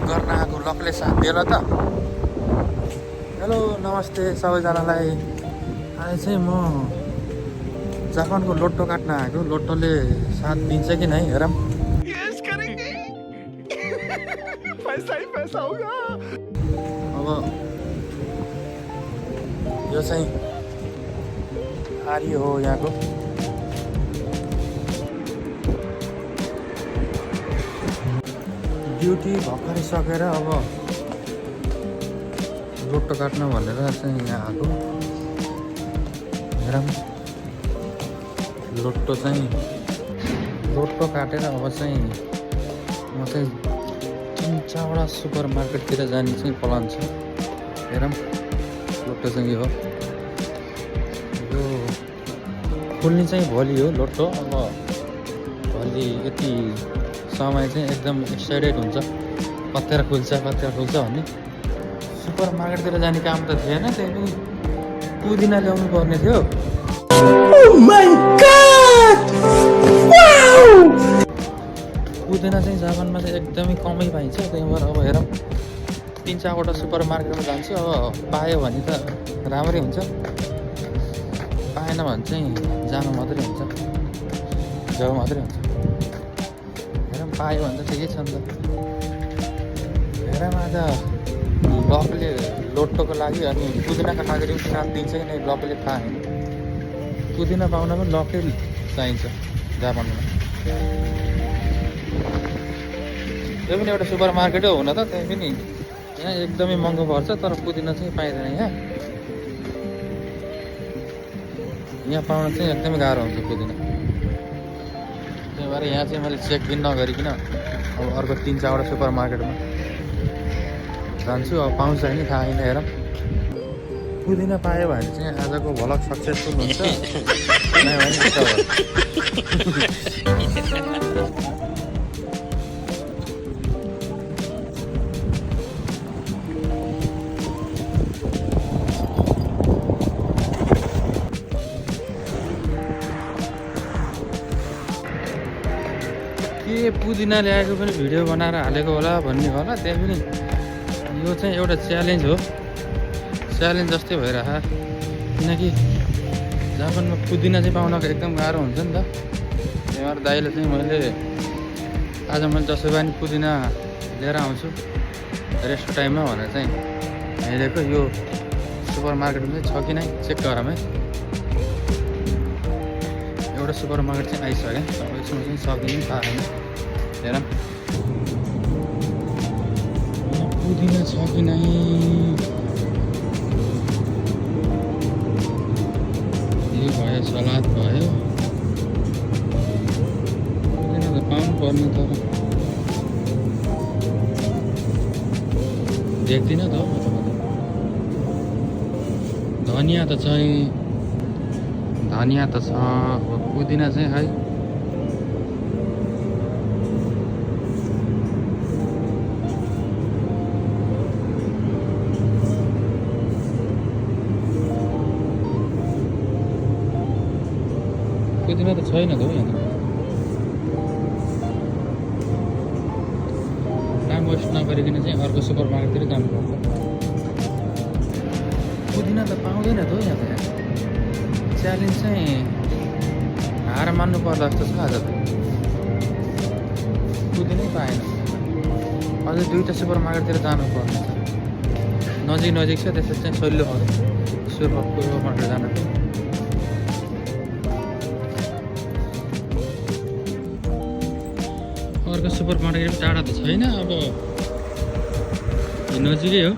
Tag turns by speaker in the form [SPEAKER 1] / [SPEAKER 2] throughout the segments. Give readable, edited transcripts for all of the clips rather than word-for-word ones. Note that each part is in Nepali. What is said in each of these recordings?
[SPEAKER 1] गर्न आएको लकले साथ दिएला त। हेलो नमस्ते सबैजनालाई। आज चाहिँ म जापानको लोटो काट्न आएको। लोटोले साथ दिन्छ कि नै हेरौँ।
[SPEAKER 2] यस करेंगे पैसा ही पैसा होगा।
[SPEAKER 1] अब यो चाहिँ आर्य हो यहाँको। ड्युटी भर्खरै सकेर अब लोटो काट्न भनेर चाहिँ यहाँ आएको। हेरौँ लोटो काटेर अब चाहिँ म चाहिँ 3-4वटा सुपर मार्केटतिर जाने चाहिँ प्लान छ। हेरौँ लोटो चाहिँ यो हो। यो खुल्ने चाहिँ भोलि हो लोटो। अब भोलि यति समय चाहिँ एकदम एक्साइटेड हुन्छ, कतिखेर खुल्छ भन्ने। सुपर मार्केटतिर जाने काम त थिएन, त्यही पनि पुदिना ल्याउनु पर्ने थियो। पुदिना चाहिँ जापानमा चाहिँ एकदमै कमै पाइन्छ, त्यही भएर अब हेरौँ 3-4वटा सुपर मार्केटमा जान्छु। अब पायो भने त राम्रै हुन्छ, पाएन भने चाहिँ जानु मात्रै हुन्छ, जाउ मात्रै हुन्छ। हेरौँ पायो भने त ठिकै छ नि त। हेरौँ आज लकले लोटोको लागि अनि पुदिनाको लागि पनि साथ दिन्छ कि नै लकले थाहा होइन। पुदिना पाउन पनि लकै चाहिन्छ जापानमा। त्यो पनि एउटा सुपर मार्केटै हो न त, त्यही पनि यहाँ एकदमै महँगो पर्छ, तर पुदिना चाहिँ पाइँदैन। यहाँ पाउन चाहिँ एकदमै गाह्रो हुन्छ पुदिना। त्यही भएर यहाँ चाहिँ मैले चेकबिन नगरिकन अब अर्को 3-4वटा सुपर मार्केटमा जान्छु। अब पाउँछ होइन थाहा छैन। हेरौँ पुदिना पायो भने चाहिँ आजको भ्लग सक्सेसफुल हुन्छ। नै भने यस्तो हो। के पुदिना ल्याएको पनि भिडियो बनाएर हालेको होला भन्ने होला। त्यही पनि यो चाहिँ एउटा च्यालेन्ज हो, च्यालेन्ज जस्तै भइरह। किनकि जापानमा पुदिना चाहिँ पाउनको एकदम गाह्रो हुन्छ नि त। त्यही भएर दाइले चाहिँ आज मैले जसो पनि पुदिना लिएर आउँछु रेस्ट टाइममा भनेर चाहिँ हेरेको। यो सुपर मार्केटमा चाहिँ छ कि नै चेक गरौँ है। एउटा सुपर मार्केट चाहिँ आइसक्यो, अब यसमा चाहिँ सकिने थाहा छैन। हेरौँ पुदिना छ कि नै। यो भयो, सलाद भयो, पुदिना त पाउनु पर्ने तर देख्दिनँ त। धनियाँ त छ, पुदिना चाहिँ है पुदिना त छैन त हो। यहाँ टाइम वेस्ट नगरिकन चाहिँ अर्को सुपर मार्केटतिर जानुपर्छ। पुदिना त पाउँदैन त हो यहाँ त। च्यालेन्ज चाहिँ हार मान्नु पर्दा जस्तो छ आज त। पुदिनै पाएन, अझै 2टा सुपर मार्केटतिर जानुपर्ने छ। नजिक छ, त्यसपछि चाहिँ सजिलो पर्छ सुपर मार्केट जानु। अर्को सुपर मार्केट पनि टाढा त छैन, अब नजिकै हो।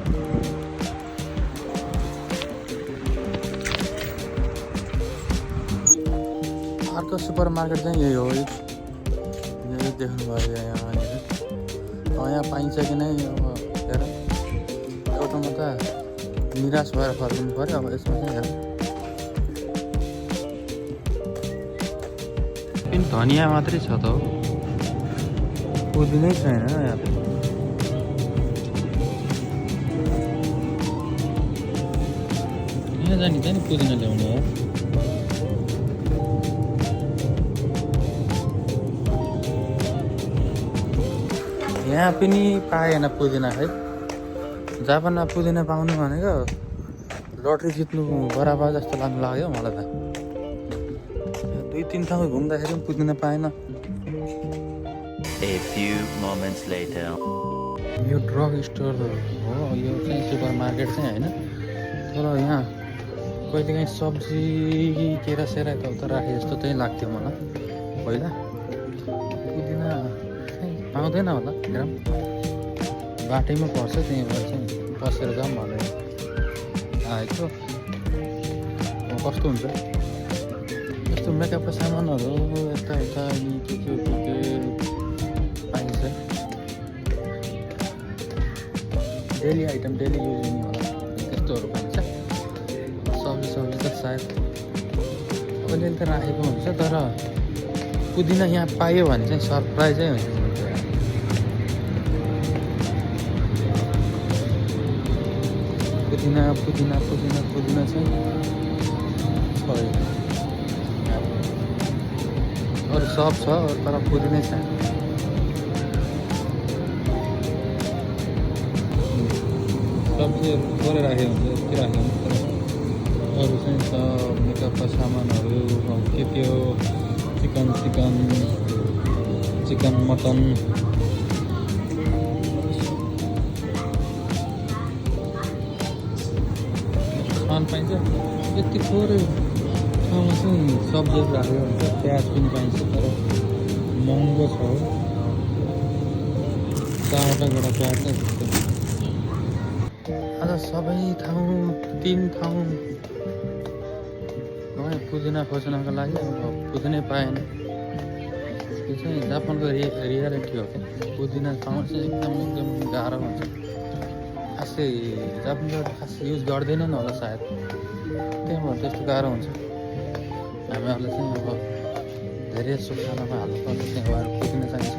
[SPEAKER 1] अर्को सुपर मार्केट चाहिँ यही हो। यही देख्नुभयो यहाँ पाइन्छ कि नै। अब हेर एउटामा त निराश भएर फर्किनु पऱ्यो। अब यसमा चाहिँ हेर पनि धनियाँ मात्रै छ त हो, पुदिनै छैन यहाँ। यहाँ जाने चाहिँ पुदिना ल्याउनु हो। यहाँ पनि पाएन पुदिना है। जापानमा पुदिना पाउनु भनेको लटरी जित्नु बराबर जस्तो लाग्यो मलाई त। 2-3 ठाउँ घुम्दाखेरि पनि पुदिना पाएन।
[SPEAKER 3] A few moments later.
[SPEAKER 1] यो ड्रग स्टोर हो, यो चाहिँ सुपर मार्केट चाहिँ होइन। तर यहाँ कहिलेकाहीँ सब्जी केरासेरा यताउता राखे जस्तो चाहिँ लाग्थ्यो मलाई पहिला। पुदिना पाउँदैन होला ग्राम, बाटैमा पर्छ, त्यही भएर चाहिँ बसेर जाऊँ भनेर आएको। कस्तो हुन्छ यस्तो मेकअपको सामानहरू यताउता के पाइन्छ। डेली आइटम, डेली युज हुने होला त्यस्तोहरू पाइन्छ। सब्जी त सायद अलिअलि त राखेको हुन्छ, तर पुदिना यहाँ पायो भने चाहिँ सरप्राइजै हुन्छ। पुदिना चाहिँ छैन। अरू सब छ तर पुदिनै छैन। सब्जीहरू थोरै राखेको हुन्छ, यति राखेको हुन्छ। तर अरू चाहिँ छ मेकअपका सामानहरू, के हो चिकन मटन सामान पाइन्छ। यति थोरै ठाउँमा चाहिँ सब्जीहरू राखेको हुन्छ। प्याज पनि पाइन्छ तर महँगो छ। 4वटा गोडा प्याज चाहिँ आज सबै ठाउँ 3 ठाउँ गएँ पुदिना खोज्नको लागि। अब पुदिनै पाएन। यो चाहिँ जापानको रियालिटी हो क्या। पुदिना पाउनु चाहिँ एकदम गाह्रो हुन्छ। खासै जापानबाट खासै युज गर्दैनन् होला सायद, त्यही भएर त्यस्तो गाह्रो हुन्छ। हामीहरूलाई चाहिँ अब धेरै जस्तो खानामा हाल्नुपर्छ, त्यही भएर पुदिना चाहिन्छ।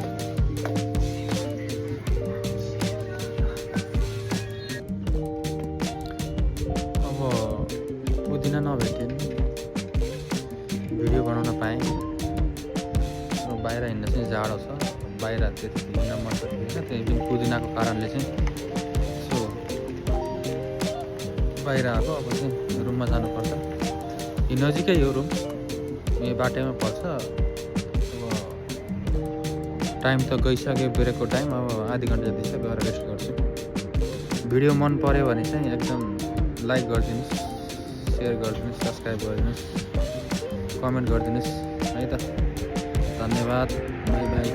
[SPEAKER 1] अब पुदिना नभेट्यो नि भिडियो बनाउन पाएँ। बाहिर हिँड्न चाहिँ जाडो छ, बाहिर त्यति हिँड्न मन त थिएन। त्यही पनि पुदिनाको कारणले चाहिँ यसो बाहिर आएको। अब चाहिँ रुममा जानुपर्छ। यो नजिकै हो रुम, यो बाटैमा पर्छ। अब टाइम त गइसक्यो, ब्रेकको टाइम। अब आधी घन्टा जति छ, गएर रेस्ट गर्छु। भिडियो मन पऱ्यो भने चाहिँ एकदम लाइक गरिदिनुहोस्, सेयर गरिदिनुहोस्, सब्सक्राइब गरिदिनुहोस्, कमेन्ट गरिदिनुहोस् है त। धन्यवाद, बाई बाई।